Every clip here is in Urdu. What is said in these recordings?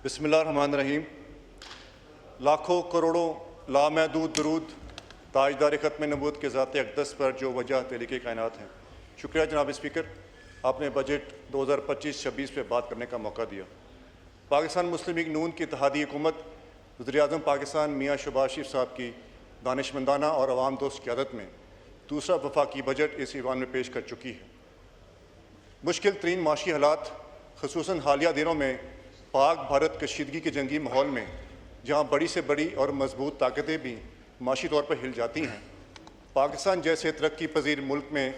بسم اللہ الرحمن الرحیم۔ لاکھوں کروڑوں لامحدود درود تاجدار ختم نبوت کے ذات اقدس پر جو وجہ تحلیق کائنات ہیں۔ شکریہ جناب اسپیکر، آپ نے بجٹ 2025-26 پہ بات کرنے کا موقع دیا۔ پاکستان مسلم لیگ نون کی اتحادی حکومت وزیر اعظم پاکستان میاں شہباز شریف صاحب کی دانشمندانہ اور عوام دوست قیادت میں دوسرا وفاقی بجٹ اس ایوان میں پیش کر چکی ہے۔ مشکل ترین معاشی حالات، خصوصاً حالیہ دنوں میں پاک بھارت کشیدگی کے جنگی ماحول میں جہاں بڑی سے بڑی اور مضبوط طاقتیں بھی معاشی طور پر ہل جاتی ہیں، پاکستان جیسے ترقی پذیر ملک میں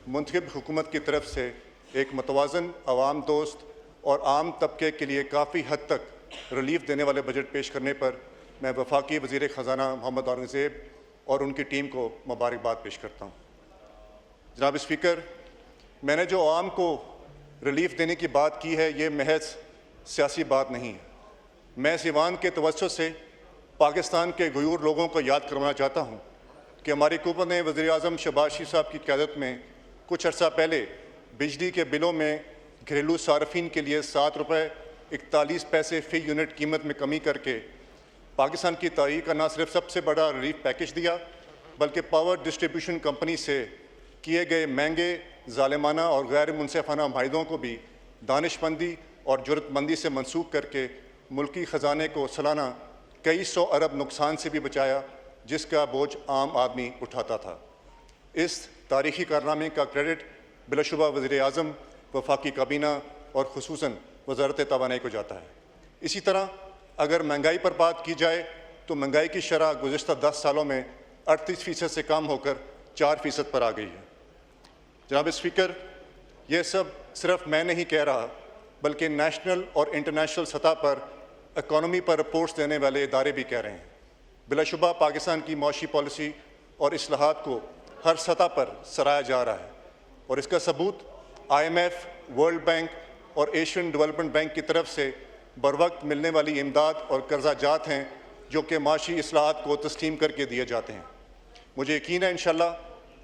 منتخب حکومت کی طرف سے ایک متوازن، عوام دوست اور عام طبقے کے لیے کافی حد تک ریلیف دینے والے بجٹ پیش کرنے پر میں وفاقی وزیر خزانہ محمد اورنگزیب اور ان کی ٹیم کو مبارکباد پیش کرتا ہوں۔ جناب اسپیکر، میں نے جو عوام کو ریلیف دینے کی بات کی ہے، یہ محض سیاسی بات نہیں ہے۔ میں اس ایوان کے توسط سے پاکستان کے غیور لوگوں کو یاد کروانا چاہتا ہوں کہ ہماری حکومت نے وزیر اعظم شہباز شریف صاحب کی قیادت میں کچھ عرصہ پہلے بجلی کے بلوں میں گھریلو صارفین کے لیے 7 روپے 41 پیسے فی یونٹ قیمت میں کمی کر کے پاکستان کی تاریخ کا نہ صرف سب سے بڑا ریلیف پیکج دیا، بلکہ پاور ڈسٹریبیوشن کمپنی سے کیے گئے مہنگے، ظالمانہ اور غیر منصفانہ معاہدوں کو بھی دانش مندی اور جرأت مندی سے منسوخ کر کے ملکی خزانے کو سالانہ کئی سو ارب نقصان سے بھی بچایا، جس کا بوجھ عام آدمی اٹھاتا تھا۔ اس تاریخی کارنامے کا کریڈٹ بلا شبہ وزیر اعظم، وفاقی کابینہ اور خصوصاً وزارت توانائی کو جاتا ہے۔ اسی طرح اگر مہنگائی پر بات کی جائے تو مہنگائی کی شرح گزشتہ 10 سالوں میں 38% سے کم ہو کر 4% پر آ گئی ہے۔ جناب اسپیکر، یہ سب صرف میں نہیں کہہ رہا، بلکہ نیشنل اور انٹرنیشنل سطح پر اکانومی پر رپورٹس دینے والے ادارے بھی کہہ رہے ہیں۔ بلا شبہ پاکستان کی معاشی پالیسی اور اصلاحات کو ہر سطح پر سراہا جا رہا ہے، اور اس کا ثبوت IMF، ورلڈ بینک اور ایشین ڈیولپمنٹ بینک کی طرف سے بروقت ملنے والی امداد اور قرضہ جات ہیں، جو کہ معاشی اصلاحات کو تسلیم کر کے دیے جاتے ہیں۔ مجھے یقین ہے انشاءاللہ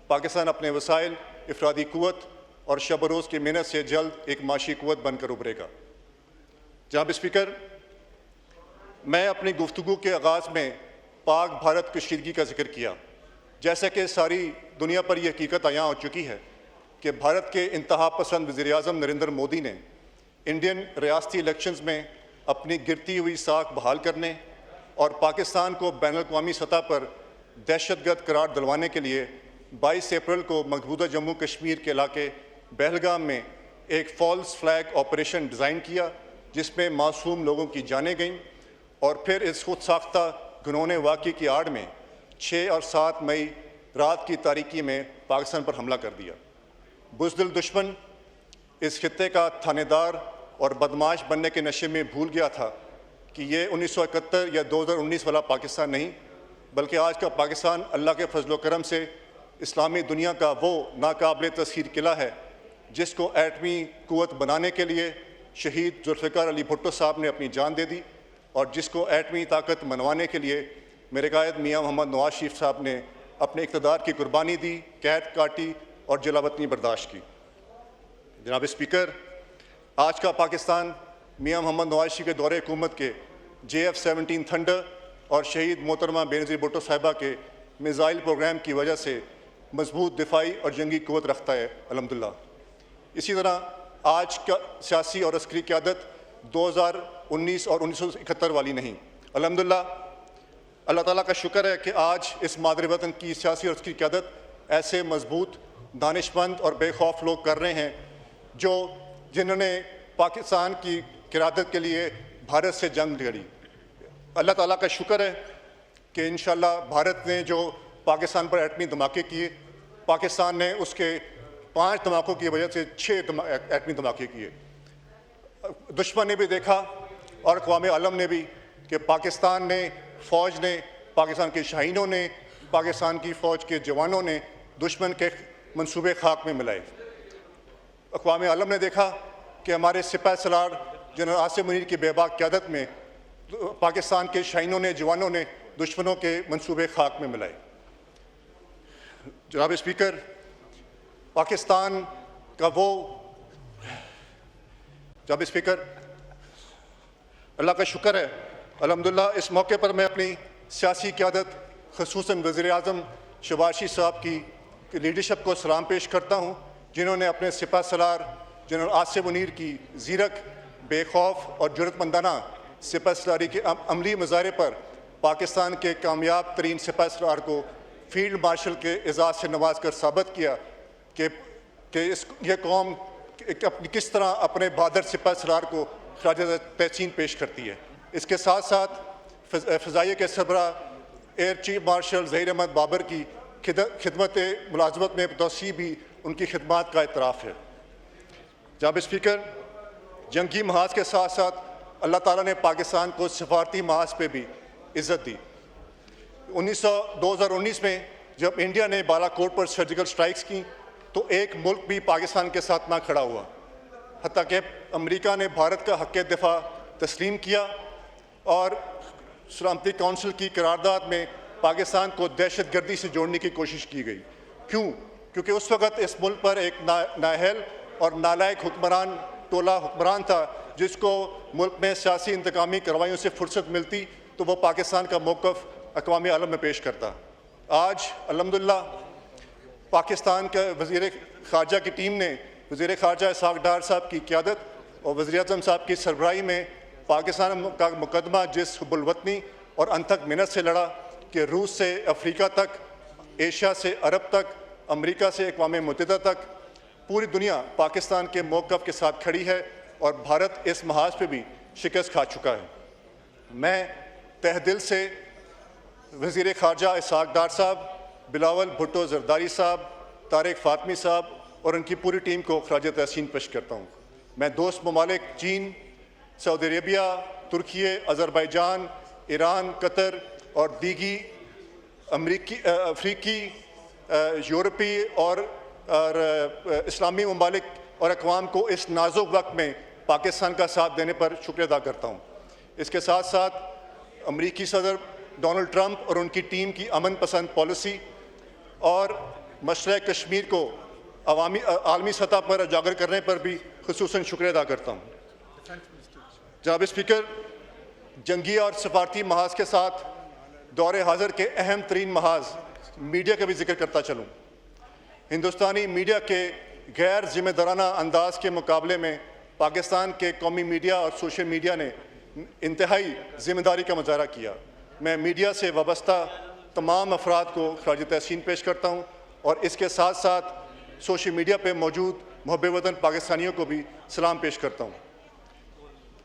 پاکستان اپنے وسائل، افرادی قوت اور شب و روز کی محنت سے جلد ایک معاشی قوت بن کر ابھرے گا۔ جناب اسپیکر، میں اپنی گفتگو کے آغاز میں پاک بھارت کشیدگی کا ذکر کیا، جیسا کہ ساری دنیا پر یہ حقیقت عیاں ہو چکی ہے کہ بھارت کے انتہا پسند وزیر اعظم نریندر مودی نے انڈین ریاستی الیکشنز میں اپنی گرتی ہوئی ساکھ بحال کرنے اور پاکستان کو بین الاقوامی سطح پر دہشت گرد قرار دلوانے کے لیے 22 اپریل کو مقبوضہ جموں کشمیر کے علاقے پہلگام میں ایک فالس فلیگ آپریشن ڈیزائن کیا، جس میں معصوم لوگوں کی جانیں گئیں، اور پھر اس خود ساختہ گھنونے واقعے کی آڑ میں 6 اور 7 مئی رات کی تاریکی میں پاکستان پر حملہ کر دیا۔ بزدل دشمن اس خطے کا تھانے دار اور بدماش بننے کے نشے میں بھول گیا تھا کہ یہ 1971 یا 2019 والا پاکستان نہیں، بلکہ آج کا پاکستان اللہ کے فضل و کرم سے اسلامی دنیا کا وہ ناقابل تسخیر قلعہ ہے جس کو ایٹمی قوت بنانے کے لیے شہید ذوالفقار علی بھٹو صاحب نے اپنی جان دے دی، اور جس کو ایٹمی طاقت منوانے کے لیے میرے قائد میاں محمد نواز شریف صاحب نے اپنے اقتدار کی قربانی دی، قید کاٹی اور جلاوطنی برداشت کی۔ جناب اسپیکر، آج کا پاکستان میاں محمد نواز شریف کے دور حکومت کے JF-17 تھنڈر اور شہید محترمہ بینظیر بھٹو صاحبہ کے میزائل پروگرام کی وجہ سے مضبوط دفاعی اور جنگی قوت رکھتا ہے، الحمدللہ۔ اسی طرح آج کا سیاسی اور عسکری قیادت 2019 اور 1971 والی نہیں، الحمدللہ۔ اللہ تعالیٰ کا شکر ہے کہ آج اس مادر وطن کی سیاسی اور عسکری قیادت ایسے مضبوط، دانش مند اور بے خوف لوگ کر رہے ہیں جنہوں نے پاکستان کی قیادت کے لیے بھارت سے جنگ لڑی۔ اللہ تعالیٰ کا شکر ہے کہ انشاءاللہ بھارت نے جو پاکستان پر ایٹمی دھماکے کیے، پاکستان نے اس کے 5 دھماکوں کی وجہ سے 6 ایٹمی دھماکے کیے۔ دشمن نے بھی دیکھا اور اقوام عالم نے بھی کہ پاکستان نے، فوج نے، پاکستان کے شاہینوں نے، پاکستان کی فوج کے جوانوں نے دشمن کے منصوبے خاک میں ملائے۔ اقوام عالم نے دیکھا کہ ہمارے سپہ سالار جنرل عاصم منیر کی بے باک قیادت میں پاکستان کے شاہینوں نے، جوانوں نے دشمنوں کے منصوبے خاک میں ملائے۔ جناب اسپیکر، پاکستان کا وہ جناب اسپیکر اللہ کا شکر ہے الحمدللہ اس موقع پر میں اپنی سیاسی قیادت خصوصاً وزیر اعظم شہباز شریف صاحب کی لیڈرشپ کو سلام پیش کرتا ہوں، جنہوں نے اپنے سپہ سالار جنرل آصف منیر کی زیرک، بے خوف اور جرأت مندانہ سپہ سالاری کے عملی مظاہرے پر پاکستان کے کامیاب ترین سپہ سالار کو فیلڈ مارشل کے اعزاز سے نواز کر ثابت کیا کہ یہ قوم کس طرح اپنے بہادر سپہ سالار کو خراج تحسین پیش کرتی ہے۔ اس کے ساتھ ساتھ فضائیہ کے سربراہ air chief marshal Zaheer Ahmed Babar کی خدمت ملازمت میں توسیع بھی ان کی خدمات کا اعتراف ہے۔ جناب اسپیکر، جنگی محاذ کے ساتھ ساتھ اللہ تعالیٰ نے پاکستان کو سفارتی محاذ پہ بھی عزت دی۔ 2019 میں جب انڈیا نے بالا کوٹ پر سرجیکل سٹرائکس کی تو ایک ملک بھی پاکستان کے ساتھ نہ کھڑا ہوا، حتیٰ کہ امریکہ نے بھارت کا حق دفاع تسلیم کیا اور سلامتی کونسل کی قرارداد میں پاکستان کو دہشت گردی سے جوڑنے کی کوشش کی گئی۔ کیونکہ اس وقت اس ملک پر ایک نااہل اور نالائق ٹولہ حکمران تھا، جس کو ملک میں سیاسی انتقامی کارروائیوں سے فرصت ملتی تو وہ پاکستان کا موقف اقوام عالم میں پیش کرتا۔ آج الحمدللہ پاکستان کے وزیر خارجہ کی ٹیم نے وزیر خارجہ اسحاق ڈار صاحب کی قیادت اور وزیر اعظم صاحب کی سربراہی میں پاکستان کا مقدمہ جس حب الوطنی اور انتھک محنت سے لڑا کہ روس سے افریقہ تک، ایشیا سے عرب تک، امریکہ سے اقوام متحدہ تک پوری دنیا پاکستان کے موقف کے ساتھ کھڑی ہے اور بھارت اس محاذ پہ بھی شکست کھا چکا ہے۔ میں تہ دل سے وزیر خارجہ اسحاق ڈار صاحب، بلاول بھٹو زرداری صاحب، طارق فاطمی صاحب اور ان کی پوری ٹیم کو خراج تحسین پیش کرتا ہوں۔ میں دوست ممالک چین، سعودی عربیہ، ترکی، آذربائیجان، ایران، قطر اور دیگی افریقی، یورپی اور اسلامی ممالک اور اقوام کو اس نازک وقت میں پاکستان کا ساتھ دینے پر شکریہ ادا کرتا ہوں۔ اس کے ساتھ ساتھ امریکی صدر ڈونلڈ ٹرمپ اور ان کی ٹیم کی امن پسند پالیسی اور مشرق کشمیر کو عالمی سطح پر اجاگر کرنے پر بھی خصوصاً شکریہ ادا کرتا ہوں۔ جناب اسپیکر، جنگی اور سفارتی محاذ کے ساتھ دور حاضر کے اہم ترین محاذ میڈیا کا بھی ذکر کرتا چلوں۔ ہندوستانی میڈیا کے غیر ذمہ دارانہ انداز کے مقابلے میں پاکستان کے قومی میڈیا اور سوشل میڈیا نے انتہائی ذمہ داری کا مظاہرہ کیا۔ میں میڈیا سے وابستہ تمام افراد کو خراج تحسین پیش کرتا ہوں اور اس کے ساتھ ساتھ سوشل میڈیا پہ موجود محب وطن پاکستانیوں کو بھی سلام پیش کرتا ہوں۔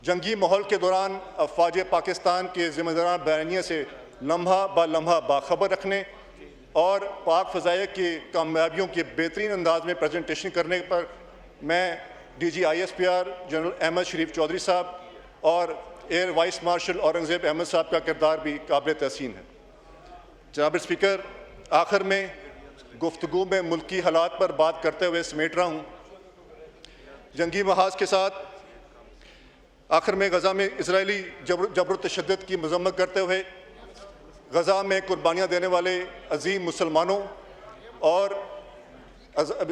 جنگی ماحول کے دوران افواج پاکستان کے ذمہ دارانہ بیانیے سے لمحہ با لمحہ باخبر رکھنے اور پاک فضائیہ کی کامیابیوں کے بہترین انداز میں پریزنٹیشن کرنے پر میں D G I S P R general Ahmad Sharif Chaudhry صاحب اور air vice marshal Aurangzeb Ahmad صاحب کا کردار بھی قابل تحسین ہے۔ جناب اسپیکر، آخر میں گفتگو میں ملکی حالات پر بات کرتے ہوئے سمیٹ رہا ہوں۔ جنگی محاذ کے ساتھ آخر میں غزہ میں اسرائیلی جبر و تشدد کی مذمت کرتے ہوئے غزہ میں قربانیاں دینے والے عظیم مسلمانوں اور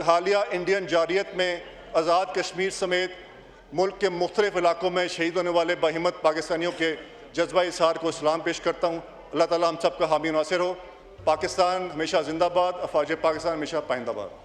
حالیہ انڈین جارحیت میں آزاد کشمیر سمیت ملک کے مختلف علاقوں میں شہید ہونے والے باہمت پاکستانیوں کے جذبہ اظہار کو سلام پیش کرتا ہوں۔ اللہ تعالیٰ ہم سب کا حامی و ناصر ہو۔ پاکستان ہمیشہ زندہ باد، افواج پاکستان ہمیشہ پائندہ باد۔